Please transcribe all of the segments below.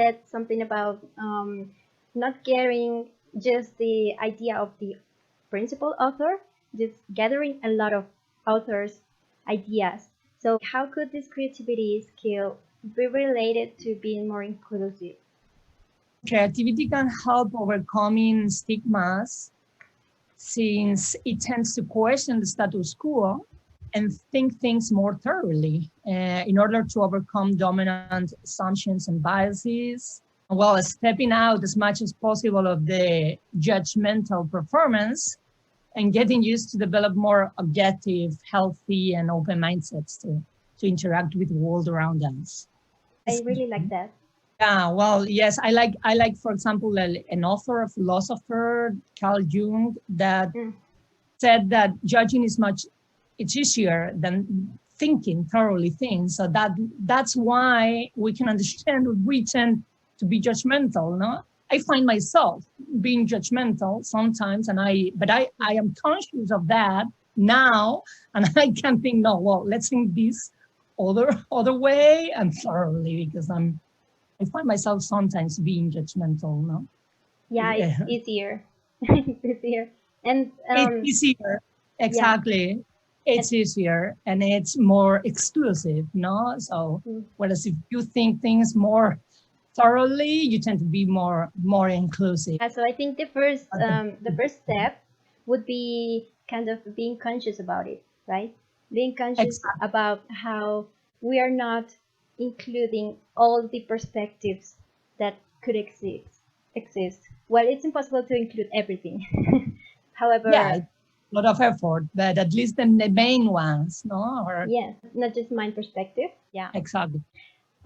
said something about not caring just the idea of the principal author, just gathering a lot of authors' ideas. So how could this creativity skill be related to being more inclusive? Creativity can help overcoming stigmas since it tends to question the status quo and think things more thoroughly in order to overcome dominant assumptions and biases, while stepping out as much as possible of the judgmental performance and getting used to develop more objective, healthy, and open mindsets to interact with the world around us. I really like that. Yeah, well, yes, I like, for example, an author, a philosopher, Carl Jung, that said that judging it's easier than thinking thoroughly things. So that's why we can understand we tend to be judgmental, no? I find myself being judgmental sometimes, but I am conscious of that now, and I can think, no, well, let's think this other way and thoroughly, because I find myself sometimes being judgmental, no? Yeah, it's easier. It's easier. And it's easier, exactly. Yeah. It's easier and it's more exclusive, no? So whereas if you think things more thoroughly, you tend to be more inclusive. So I think the first step would be kind of being conscious about it, right? Being conscious about how we are not including all the perspectives that could exist. Well, it's impossible to include everything. However, yeah, a lot of effort, but at least the main ones, no? Yes, not just my perspective. Yeah, exactly.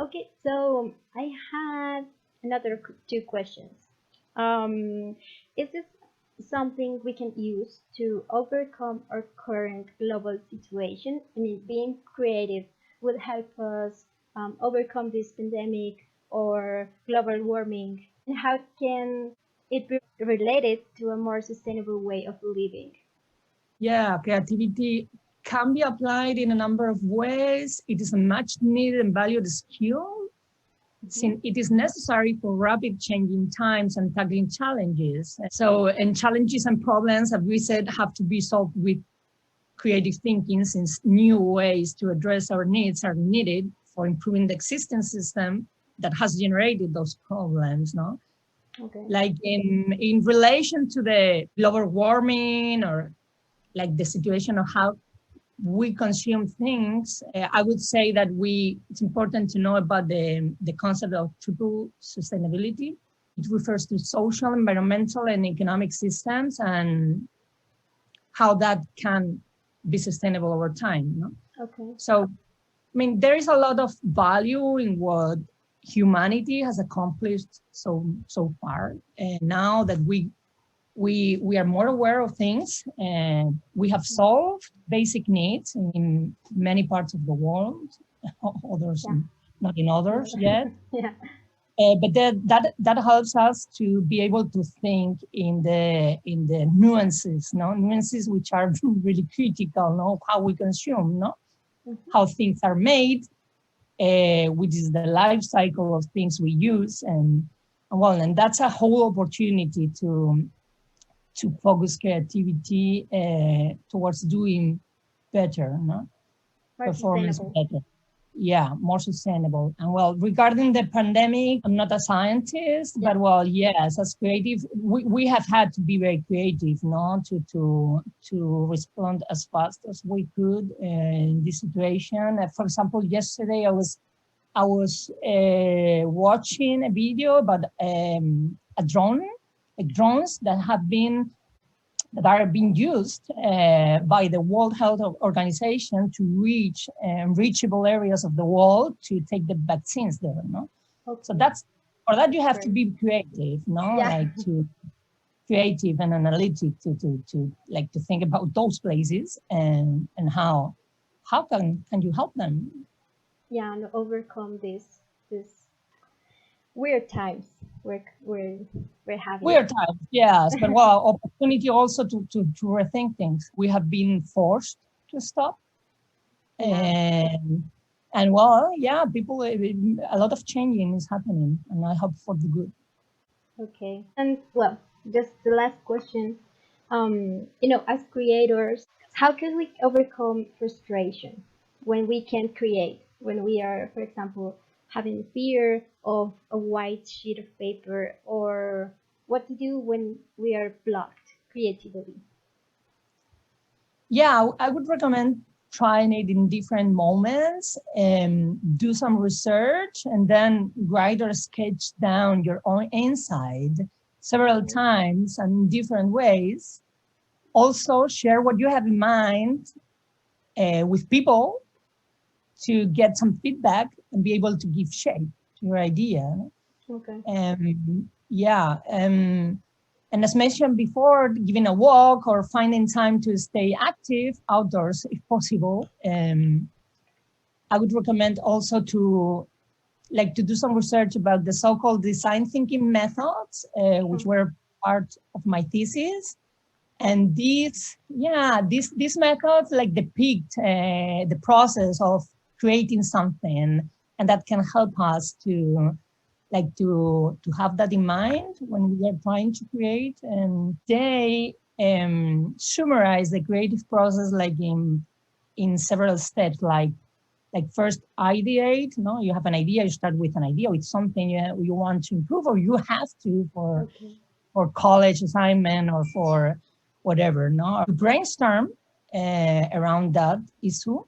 Okay, so I had another two questions. Is this something we can use to overcome our current global situation? I mean, being creative would help us overcome this pandemic or global warming. And how can it be related to a more sustainable way of living? Yeah, creativity can be applied in a number of ways. It is a much needed and valued skill, since it is necessary for rapid changing times and tackling challenges. And challenges and problems, as we said, have to be solved with creative thinking, since new ways to address our needs are needed for improving the existing system that has generated those problems, no? Okay. Like in relation to the global warming, or like the situation of how we consume things, I would say that it's important to know about the concept of triple sustainability. It refers to social, environmental, and economic systems and how that can be sustainable over time. No? Okay. So, I mean, there is a lot of value in what humanity has accomplished so far. And now that we are more aware of things, and we have solved basic needs in many parts of the world, others not in others yet. Yeah. But that helps us to be able to think in the nuances, no? Nuances which are really critical, no? How we consume, no? How things are made, which is the life cycle of things we use, and that's a whole opportunity to focus creativity towards doing better, no? Performance better. Yeah, more sustainable. And regarding the pandemic, I'm not a scientist, but yes, as creative, we have had to be very creative, no, to respond as fast as we could in this situation. For example, yesterday I was watching a video about drones that are being used by the World Health Organization to reach reachable areas of the world to take the vaccines there, no? Okay. So for that you have to be creative, no? Yeah. Like to creative and analytic to think about those places and how can you help them? Yeah, and overcome this weird times we're having. Weird times, yes, but opportunity also to rethink things. We have been forced to stop, and And well, yeah, people, a lot of changing is happening, and I hope for the good. Okay. And well, just the last question. As creators, how can we overcome frustration when we can't create? When we are, for example, having fear of a white sheet of paper, or what to do when we are blocked creatively? Yeah, I would recommend trying it in different moments and do some research and then write or sketch down your own insight several Okay. times and in different ways. Also, share what you have in mind with people to get some feedback and be able to give shape to your idea. Okay. Yeah, and as mentioned before, giving a walk or finding time to stay active outdoors if possible. I would recommend also to do some research about the so-called design thinking methods, which Oh, were part of my thesis. And these methods like depict the process of creating something, and that can help us to have that in mind when we are trying to create. And they summarize the creative process like in several steps, like first ideate. No, you have an idea, you start with an idea with something you want to improve, or you have to okay. for college assignment or for whatever. No, you brainstorm around that issue,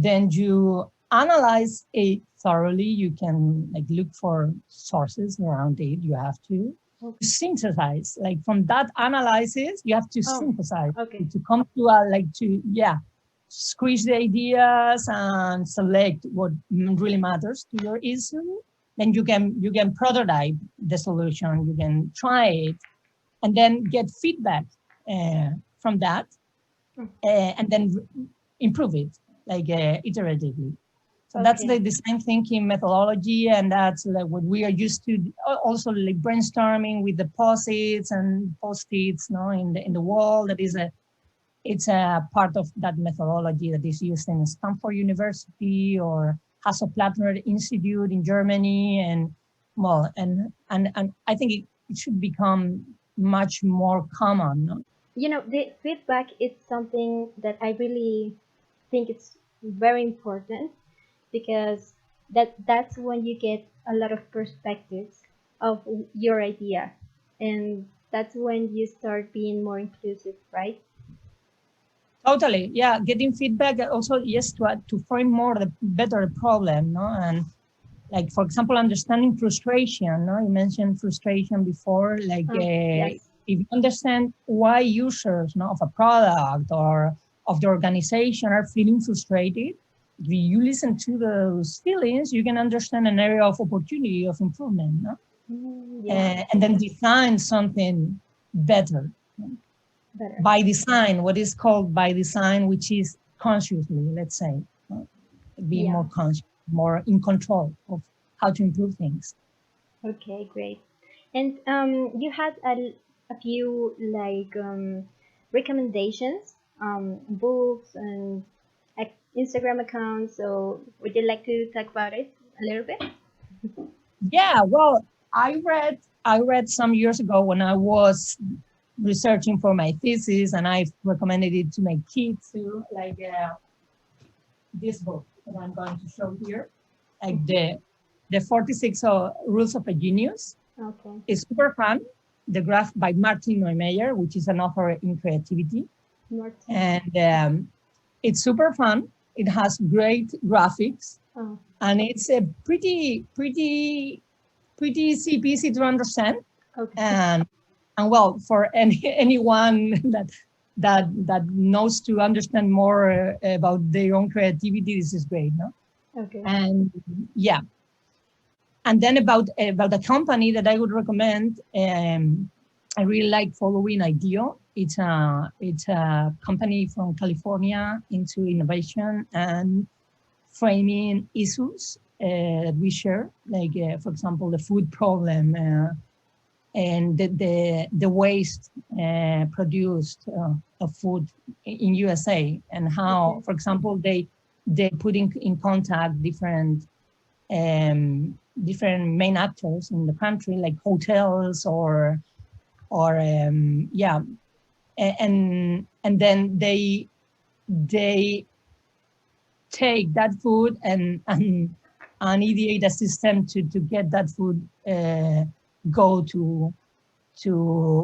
then you analyze it thoroughly. You can like look for sources around it. You have to Okay. synthesize. Like from that analysis, you have to Oh, synthesize okay. to come to a squeeze the ideas and select what really matters to your issue. Then you can prototype the solution. You can try it, and then get feedback from that, Mm, and then improve it like iteratively. So that's the okay. design thinking methodology, and that's like what we are used to. Also, like brainstorming with the posits and post-its, no, in the wall. It's a part of that methodology that is used in Stanford University or Hasso-Plattner Institute in Germany, and well, and I think it should become much more common. No? The feedback is something that I really think it's very important because that's when you get a lot of perspectives of your idea, and that's when you start being more inclusive, right? Totally, yeah. Getting feedback also, yes, to frame more the better problem, no, and like for example, understanding frustration. No, you mentioned frustration before. Like Yes. if you understand why users, no, of a product or of the organization are feeling frustrated, if you listen to those feelings, you can understand an area of opportunity of improvement, no? Yeah. And then design something better Better. by design, what is called by design, which is consciously, let's say, being Yeah. more conscious, more in control of how to improve things. Okay, great. And you had a few like recommendations, books and Instagram accounts. So would you like to talk about it a little bit? Yeah, well, I read some years ago when I was researching for my thesis, and I recommended it to my kids too, like this book that I'm going to show here, like the 46 Rules of a Genius. Okay. It's super fun. The graph by Martin Neumeyer, which is an author in creativity, Martin. and it's super fun. It has great graphics, Oh, and it's a pretty easy peasy to understand. okay. And well, for anyone that knows to understand more about their own creativity, this is great, no? Okay. And yeah, and then about the company that I would recommend, I really like following IDEO. It's a company from California into innovation and framing issues that we share, like for example, the food problem and the waste produced of food in USA, and how, Okay. for example, they put in contact different main actors in the country, like hotels or yeah, and then they take that food and ideate a system to get that food go to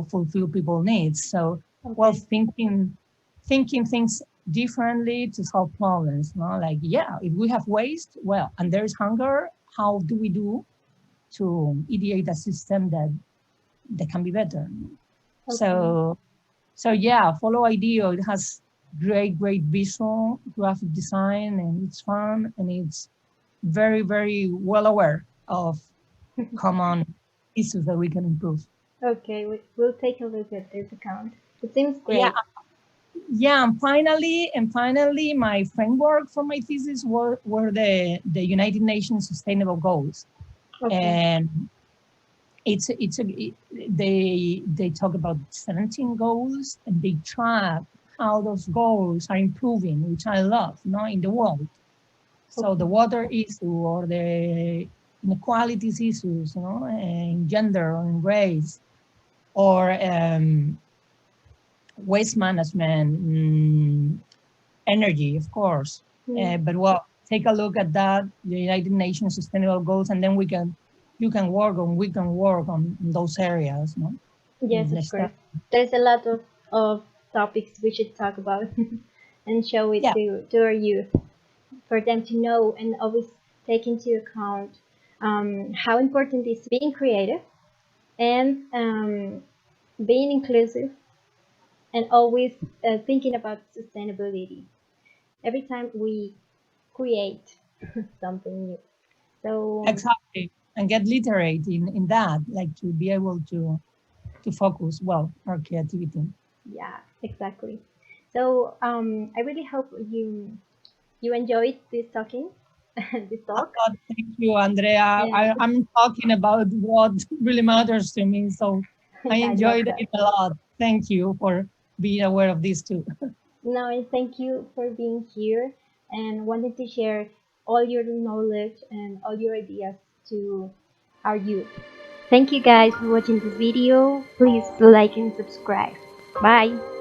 fulfill people needs. So, well, Okay. thinking things differently to solve problems. No, like, yeah, if we have waste, well, and there is hunger, how do we do to ideate a system that can be better? Okay. So yeah, follow IDEO. It has great visual graphic design, and it's fun, and it's very well aware of common issues that we can improve. Okay, we'll take a look at this account. It seems Yeah, great. yeah, and finally, my framework for my thesis were the United Nations Sustainable Goals, Okay. and they talk about 17 goals, and they track how those goals are improving, which I love, in the world. So the Okay. water issue or the inequalities issues, in gender or in race, or waste management, energy, of course. Mm. But well, take a look at that, the United Nations Sustainable Goals, and then we can work on those areas, no? Yes, of Let's course. start. There's a lot of topics we should talk about and show it Yeah, to our youth for them to know and always take into account how important it is being creative and being inclusive and always thinking about sustainability every time we create something new. So exactly. And get literate in that, like to be able to focus well our creativity. yeah, exactly. So I really hope you enjoyed this talking, this talk, Thank you, Andrea. and I'm talking about what really matters to me, so I I love enjoyed that. it a lot. Thank you for being aware of this too. No, and thank you for being here and wanting to share all your knowledge and all your ideas to our youth. Thank you guys for watching this video. Please like and subscribe. Bye.